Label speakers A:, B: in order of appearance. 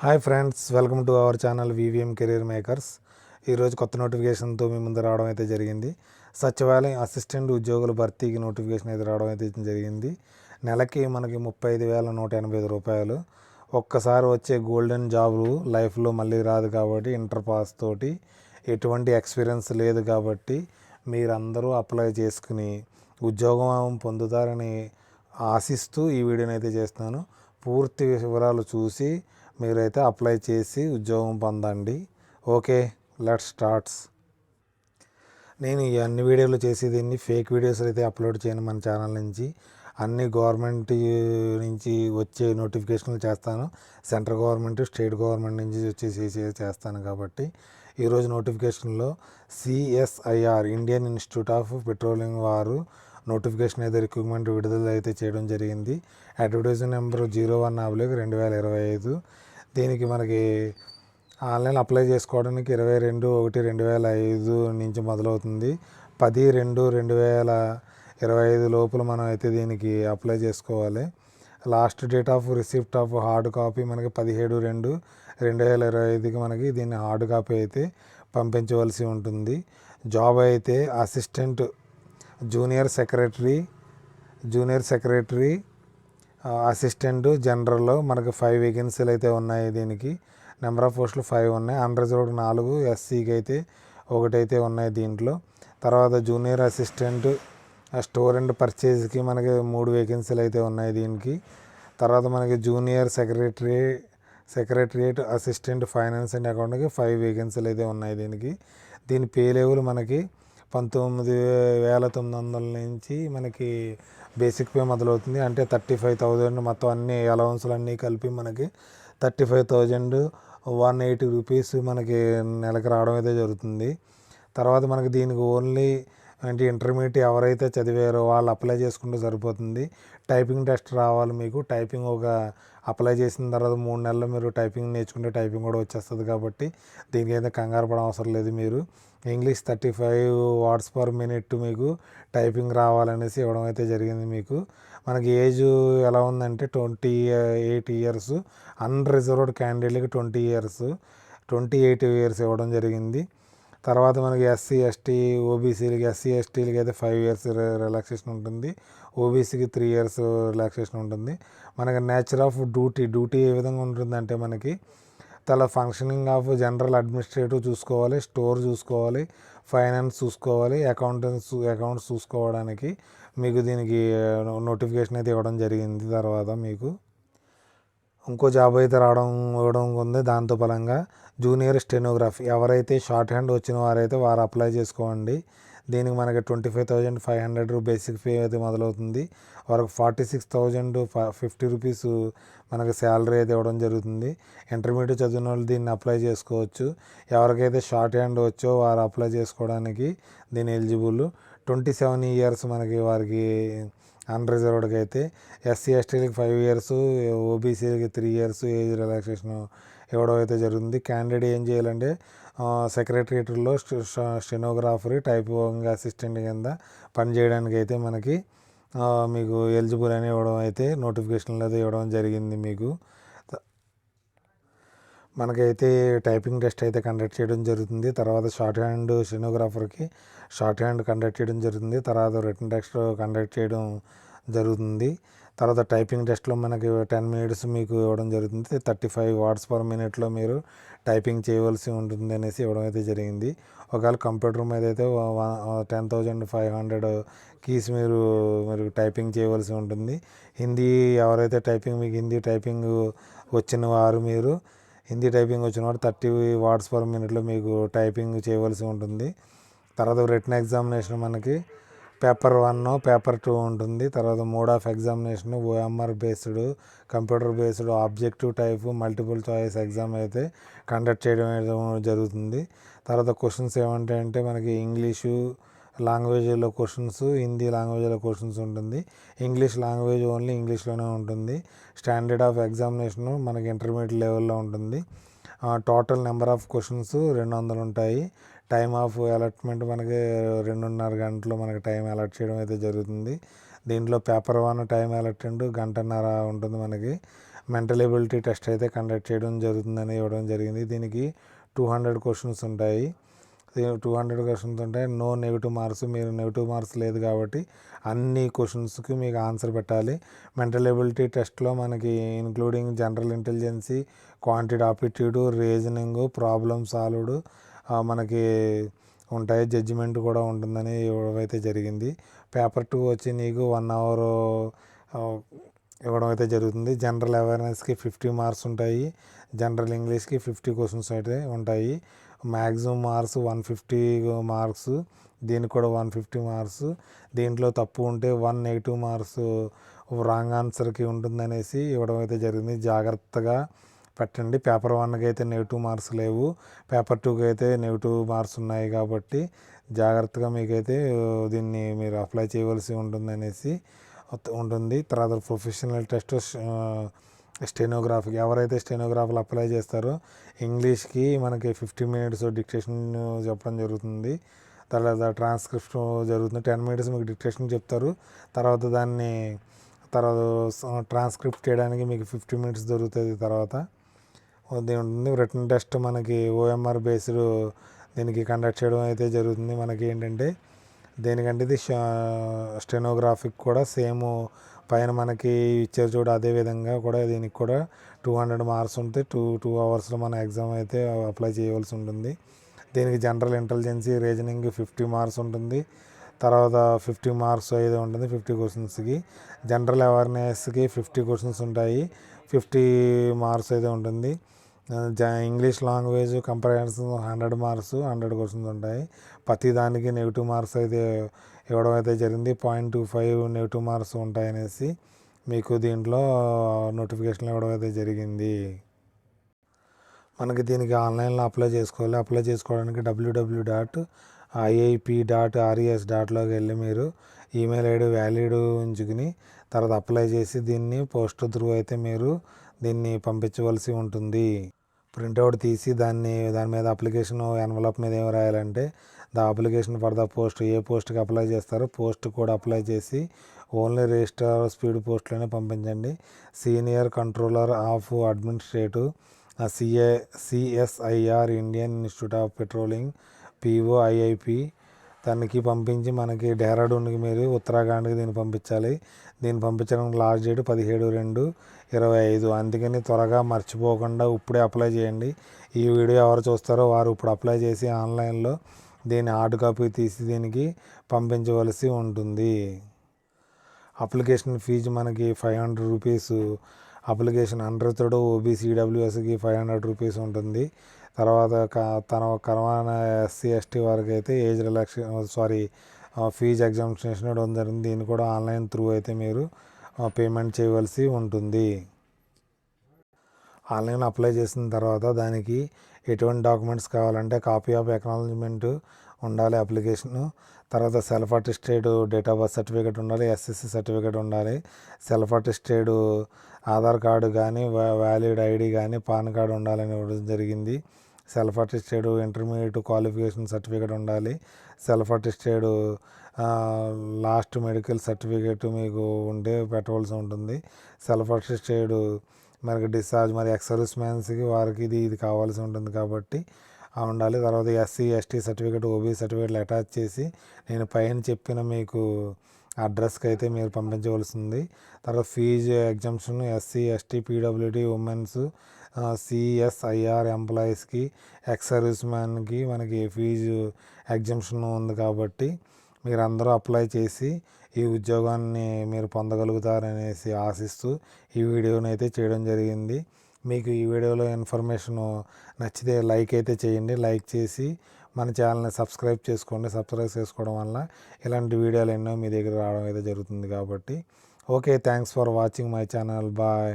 A: Hi friends, welcome to our channel VVM career makers. ఈరోజు కొత్త నోటిఫికేషన్తో మీ ముందు రావడం అయితే జరిగింది. సచివాలయం అసిస్టెంట్ ఉద్యోగుల భర్తీకి నోటిఫికేషన్ అయితే రావడం అయితే జరిగింది. నెలకి మనకి 35,185 రూపాయలు. ఒక్కసారి వచ్చే గోల్డెన్ జాబు లైఫ్లో మళ్ళీ రాదు కాబట్టి, ఇంటర్ పాస్ తోటి ఎటువంటి ఎక్స్పీరియన్స్ లేదు కాబట్టి మీరందరూ అప్లై చేసుకుని ఉద్యోగం పొందుతారని ఆశిస్తూ ఈ వీడియోని అయితే చేస్తున్నాను. పూర్తి వివరాలు చూసి మీరైతే అప్లై చేసి ఉద్యోగం పొందండి. Okay, let's starts. నేను ఈ అన్ని వీడియోలు చేసేది ఫేక్ వీడియోస్ అయితే అప్లోడ్ చేయను. మన ఛానల్ నుంచి అన్ని గవర్నమెంట్ నుంచి వచ్చే నోటిఫికేషన్లు చేస్తాను. సెంట్రల్ గవర్నమెంట్, స్టేట్ గవర్నమెంట్ నుంచి వచ్చేసి చేస్తాను కాబట్టి ఈరోజు నోటిఫికేషన్లో CSIR Indian institute of petroleum వారు నోటిఫికేషన్ అయితే రిక్రూట్మెంట్ విడుదల అయితే చేయడం జరిగింది. Advertisement number 01/2025. దీనికి మనకి ఆన్లైన్ అప్లై చేసుకోవడానికి 22/1/2005 నుంచి మొదలవుతుంది. 10/2/2025 లోపల మనం అయితే దీనికి అప్లై చేసుకోవాలి. Last date of receipt of hard copy మనకి 17/2/2025కి మనకి దీన్ని హార్డ్ కాపీ అయితే పంపించవలసి ఉంటుంది. జాబ్ అయితే అసిస్టెంట్ జూనియర్ సెక్రటరీ అసిస్టెంట్ జనరల్లో మనకి 5 వేకెన్సీలు అయితే ఉన్నాయి. దీనికి నెంబర్ ఆఫ్ పోస్టులు 5 ఉన్నాయి. అన్రిజర్వ్డ్ 4, ఎస్సీకి అయితే 1 అయితే ఉన్నాయి దీంట్లో. తర్వాత జూనియర్ అసిస్టెంట్ స్టోర్ అండ్ పర్చేజ్కి మనకి 3 వేకెన్సీలు అయితే ఉన్నాయి దీనికి. తర్వాత మనకి junior secretariat assistant finance and అకౌంట్కి 5 వేకెన్సీలు అయితే ఉన్నాయి దీనికి. దీని పే లెవెల్ మనకి 19,900 నుంచి మనకి బేసిక్ పే మొదలవుతుంది. అంటే 35,000 మొత్తం అన్ని అలవన్సులు అన్నీ కలిపి మనకి 35,180 రూపీస్ మనకి నెలకు రావడం అయితే జరుగుతుంది. తర్వాత మనకి దీనికి ఓన్లీ అంటే ఇంటర్మీడియట్ ఎవరైతే చదివారో వాళ్ళు అప్లై చేసుకుంటే సరిపోతుంది. టైపింగ్ టెస్ట్ రావాలి మీకు. టైపింగ్ అప్లై చేసిన తర్వాత 3 నెలలు మీరు టైపింగ్ నేర్చుకుంటే టైపింగ్ కూడా వచ్చేస్తుంది కాబట్టి దీనికి అయితే కంగారు పడ అవసరం లేదు. మీరు ఇంగ్లీష్ 35 వర్డ్స్ పర్ మినిట్ మీకు టైపింగ్ రావాలనేసి ఇవ్వడం అయితే జరిగింది. మీకు మనకి ఏజ్ ఎలా ఉందంటే 28 ఇయర్స్. అన్రిజర్వ్డ్ క్యాండిడేట్లకి 28 ఇయర్స్ ఇవ్వడం జరిగింది. తర్వాత మనకి ఎస్సీ ఎస్టీలకి అయితే 5 ఇయర్స్ రిలాక్సేషన్ ఉంటుంది. ఓబీసీకి 3 ఇయర్స్ రిలాక్సేషన్ ఉంటుంది. మనకి నేచర్ ఆఫ్ డ్యూటీ ఏ విధంగా ఉంటుందంటే మనకి ఫంక్షనింగ్ ఆఫ్ జనరల్ అడ్మినిస్ట్రేటివ్ చూసుకోవాలి, స్టోర్ చూసుకోవాలి, ఫైనాన్స్ చూసుకోవాలి, అకౌంట్స్ చూసుకోవడానికి మీకు దీనికి నోటిఫికేషన్ అయితే ఇవ్వడం జరిగింది. తర్వాత మీకు ఇంకో జాబ్ అయితే ఇవ్వడం ఉంది. దాంతో పరంగా జూనియర్ స్టెనోగ్రఫీ ఎవరైతే షార్ట్ హ్యాండ్ వచ్చిన వారైతే వారు అప్లై చేసుకోండి. దీనికి మనకి 25,500 బేసిక్ పే అయితే మొదలవుతుంది. వారికి 46,050 రూపీస్ మనకి శాలరీ అయితే ఇవ్వడం జరుగుతుంది. ఇంటర్మీడియట్ చదివిన వాళ్ళు దీన్ని అప్లై చేసుకోవచ్చు. ఎవరికైతే షార్ట్ హ్యాండ్ వచ్చో వారు అప్లై చేసుకోవడానికి దీని ఎలిజిబుల్. 27 ఇయర్స్ మనకి వారికి అన్రిజర్వ్డ్కి అయితే. ఎస్సీ ఎస్టీలకి 5 ఇయర్స్, ఓబీసీలకి 3 ఇయర్స్ ఏజ్ రిలాక్సేషన్ ఇవ్వడం అయితే జరుగుతుంది. క్యాండిడేట్ ఏం చేయాలంటే సెక్రటరియట్లో స్టెనోగ్రాఫర్, టైపింగ్ అసిస్టెంట్ కింద పనిచేయడానికి అయితే మనకి మీకు ఎలిజిబుల్ అని ఇవ్వడం అయితే నోటిఫికేషన్లో అయితే ఇవ్వడం జరిగింది. మీకు మనకైతే టైపింగ్ టెస్ట్ అయితే కండక్ట్ చేయడం జరుగుతుంది. తర్వాత షార్ట్ హ్యాండ్ స్టెనోగ్రాఫర్కి షార్ట్ హ్యాండ్ కండక్ట్ చేయడం జరుగుతుంది. తర్వాత రిటన్ టెస్ట్ కండక్ట్ చేయడం జరుగుతుంది. తర్వాత టైపింగ్ టెస్ట్లో మనకి 10 మినిట్స్ మీకు ఇవ్వడం జరుగుతుంది. 35 వర్డ్స్ పర్ మినిట్లో మీరు టైపింగ్ చేయవలసి ఉంటుంది అనేసి ఇవ్వడం అయితే జరిగింది. ఒకవేళ కంప్యూటర్ మీద అయితే 10,500 కీస్ మీరు టైపింగ్ చేయవలసి ఉంటుంది. హిందీ ఎవరైతే మీకు హిందీ టైపింగ్ వచ్చిన వారు మీరు హిందీ టైపింగ్ వచ్చిన వారు 30 వర్డ్స్ పర్ మినిట్లో మీకు టైపింగ్ చేయవలసి ఉంటుంది. తర్వాత రిటన్ ఎగ్జామినేషన్ మనకి పేపర్ 1, పేపర్ 2 ఉంటుంది. తర్వాత mode of examination OMR based, computer based, objective type, multiple choice exam అయితే కండక్ట్ చేయడం జరుగుతుంది. తర్వాత క్వశ్చన్స్ ఏమంటాయంటే మనకి ఇంగ్లీషు లాంగ్వేజ్లో క్వశ్చన్స్, హిందీ లాంగ్వేజ్లో క్వశ్చన్స్ ఉంటుంది. ఇంగ్లీష్ లాంగ్వేజ్ ఓన్లీ ఇంగ్లీష్లోనే ఉంటుంది. స్టాండర్డ్ ఆఫ్ ఎగ్జామినేషన్ మనకి ఇంటర్మీడియట్ లెవెల్లో ఉంటుంది. టోటల్ నెంబర్ ఆఫ్ క్వశ్చన్స్ 200 ఉంటాయి. టైమ్ ఆఫ్ అలాట్మెంట్ మనకి 2.5 గంటలు మనకి టైం అలాట్ చేయడం అయితే జరుగుతుంది. దీంట్లో పేపర్ 1 టైం అలాట్మెంట్ 1.5 గంట ఉంటుంది మనకి. మెంటల్ ఎబిలిటీ టెస్ట్ అయితే కండక్ట్ చేయడం జరుగుతుందని ఇవ్వడం జరిగింది. దీనికి 200 క్వశ్చన్స్ ఉంటాయి. 200 క్వశ్చన్స్ ఉంటాయి. No negative marks. మీరు నెగిటివ్ మార్క్స్ లేదు కాబట్టి అన్ని క్వశ్చన్స్కి మీకు ఆన్సర్ పెట్టాలి. మెంటల్ ఎబిలిటీ టెస్ట్లో మనకి including general intelligence, quantity aptitude, reasoning, problem solved మనకి ఉంటాయి. జడ్జిమెంట్ కూడా ఉంటుందని ఇవ్వడం అయితే జరిగింది. పేపర్ 2 వచ్చి నీకు 1 అవర్ ఇవ్వడం అయితే జరుగుతుంది. జనరల్ అవేర్నెస్కి 50 మార్క్స్ ఉంటాయి. జనరల్ ఇంగ్లీష్కి 50 క్వశ్చన్స్ అయితే ఉంటాయి. Maximum marks 150 marks. దీనికి కూడా 150 మార్క్స్. దీంట్లో తప్పు ఉంటే 1 నెగిటివ్ మార్క్స్ రాంగ్ ఆన్సర్కి ఉంటుందనేసి ఇవ్వడం అయితే జరిగింది. జాగ్రత్తగా పెట్టండి. పేపర్ 1కి అయితే నెగిటివ్ మార్క్స్ లేవు. పేపర్ 2కి అయితే నెగిటివ్ మార్క్స్ ఉన్నాయి కాబట్టి జాగ్రత్తగా మీకైతే దీన్ని మీరు అప్లై చేయవలసి ఉంటుందనేసి ఉంటుంది. తర్వాత ప్రొఫెషనల్ టెస్ట్ స్టెనోగ్రాఫీకి ఎవరైతే స్టెనోగ్రాఫర్లు అప్లై చేస్తారో ఇంగ్లీష్కి మనకి 50 మినిట్స్ డిక్టేషన్ చెప్పడం జరుగుతుంది. తర్వాత ట్రాన్స్క్రిప్షన్ జరుగుతుంది. 10 మినిట్స్ మీకు డిక్టేషన్ చెప్తారు. తర్వాత ట్రాన్స్క్రిప్ట్ చేయడానికి మీకు 50 మినిట్స్ దొరుకుతుంది. తర్వాత ఉంటుంది. రిటన్ టెస్ట్ మనకి OMR బేస్డ్ దీనికి కండక్ట్ చేయడం అయితే జరుగుతుంది. మనకి ఏంటంటే దేనికంటే ఇది స్టెనోగ్రాఫిక్ కూడా సేమ్ పైన మనకి ఇచ్చారు చూడ అదే విధంగా కూడా దీనికి కూడా 200 మార్క్స్ ఉంటే 2 అవర్స్లో మన ఎగ్జామ్ అయితే అప్లై చేయవలసి ఉంటుంది. దీనికి జనరల్ ఇంటెలిజెన్సీ, రీజనింగ్ 50 మార్క్స్ ఉంటుంది. తర్వాత 50 మార్క్స్ అయితే ఉంటుంది 50 క్వశ్చన్స్కి. జనరల్ అవేర్నెస్కి 50 క్వశ్చన్స్ ఉంటాయి. 50 మార్క్స్ అయితే ఉంటుంది. English language comparison 100 marks, 100 questions ఉంటాయి. ప్రతి దానికి నెగిటివ్ మార్క్స్ అయితే ఇవ్వడం అయితే జరిగింది. 0.25 నెగిటివ్ మార్క్స్ ఉంటాయనేసి మీకు దీంట్లో నోటిఫికేషన్ ఇవ్వడం అయితే జరిగింది. మనకి దీనికి ఆన్లైన్లో అప్లై చేసుకోవాలి. అప్లై చేసుకోవడానికి www.iip.res.లోకి వెళ్ళి మీరు ఈమెయిల్ ఐడి వ్యాలిడ్ ఉంచుకుని తర్వాత అప్లై చేసి దీన్ని పోస్ట్ త్రూ అయితే మీరు దీన్ని పంపించవలసి ఉంటుంది. ప్రింట్అవుట్ తీసి దాని మీద అప్లికేషన్ ఎన్వలప్ మీద ఏం రాయాలంటే అప్లికేషన్ ఫర్ ద పోస్ట్, ఏ పోస్ట్కి అప్లై చేస్తారో పోస్ట్ కూడా అప్లై చేసి ఓన్లీ రిజిస్టర్ స్పీడ్ పోస్ట్లోనే పంపించండి. Senior controller of administrative CSIR Indian institute of patrolling POIIP దానికి పంపించి మనకి డెహ్రాడూన్కి మీరు ఉత్తరాఖండ్కి దీన్ని పంపించాలి. దీన్ని పంపించడానికి లాస్ట్ డేట్ 17/2/2025. అందుకని త్వరగా మర్చిపోకుండా ఇప్పుడే అప్లై చేయండి. ఈ వీడియో ఎవరు చూస్తారో వారు ఇప్పుడు అప్లై చేసి ఆన్లైన్లో దీన్ని హార్డ్ కాపీ తీసి దీనికి పంపించవలసి ఉంటుంది. అప్లికేషన్ ఫీజు మనకి 500 రూపీస్. అప్లికేషన్ అన్రిజర్వ్డ్ OBCWSకి 500 రూపీస్ ఉంటుంది. తర్వాత కరోనా SC/ST వారికి అయితే ఏజ్ ఫీజు ఎగ్జామినేషన్ ఇవ్వడం జరిగింది. దీన్ని కూడా ఆన్లైన్ త్రూ అయితే మీరు పేమెంట్ చేయవలసి ఉంటుంది. ఆన్లైన్లో అప్లై చేసిన తర్వాత దానికి ఎటువంటి డాక్యుమెంట్స్ కావాలంటే కాపీ ఆఫ్ అక్నాలజ్మెంట్ ఉండాలి అప్లికేషను. తర్వాత self attested date of birth certificate ఉండాలి. SSC సర్టిఫికేట్ ఉండాలి. సెల్ఫ్ అటెస్టెడ్ ఆధార్ కార్డు కానీ వ్యాలిడ్ ID కానీ పాన్ కార్డు ఉండాలని ఇవ్వడం జరిగింది. Self attested intermediate qualification certificate ఉండాలి. Self attested last medical certificate మీకు ఉంటే పెట్టవలసి ఉంటుంది. సెల్ఫ్ అటెస్టెడ్ మనకి డిశ్చార్జ్ మరి ఎక్స్ సర్వీస్ మ్యాన్స్కి వారికి ఇది కావాల్సి ఉంటుంది కాబట్టి ఉండాలి. తర్వాత SC/ST సర్టిఫికేట్, OBC సర్టిఫికేట్లు అటాచ్ చేసి నేను పైన చెప్పిన మీకు అడ్రస్కి అయితే మీరు పంపించవలసింది. తర్వాత fee exemption SC/ST PWD women's CSIR ఎంప్లాయీస్కి, ఎక్స్ సర్వీస్ మ్యాన్కి మనకి ఫీజు ఎగ్జామ్షన్ ఉంది కాబట్టి మీరందరూ అప్లై చేసి ఈ ఉద్యోగాన్ని మీరు పొందగలుగుతారనేసి ఆశిస్తూ ఈ వీడియోని అయితే చేయడం జరిగింది. మీకు ఈ వీడియోలో ఇన్ఫర్మేషన్ నచ్చితే లైక్ అయితే చేయండి. లైక్ చేసి మన ఛానల్ని సబ్స్క్రైబ్ చేసుకోండి. సబ్స్క్రైబ్ చేసుకోవడం వల్ల ఇలాంటి వీడియోలు ఎన్నో మీ దగ్గర రావడం అయితే జరుగుతుంది కాబట్టి okay, thanks for watching my channel. Bye.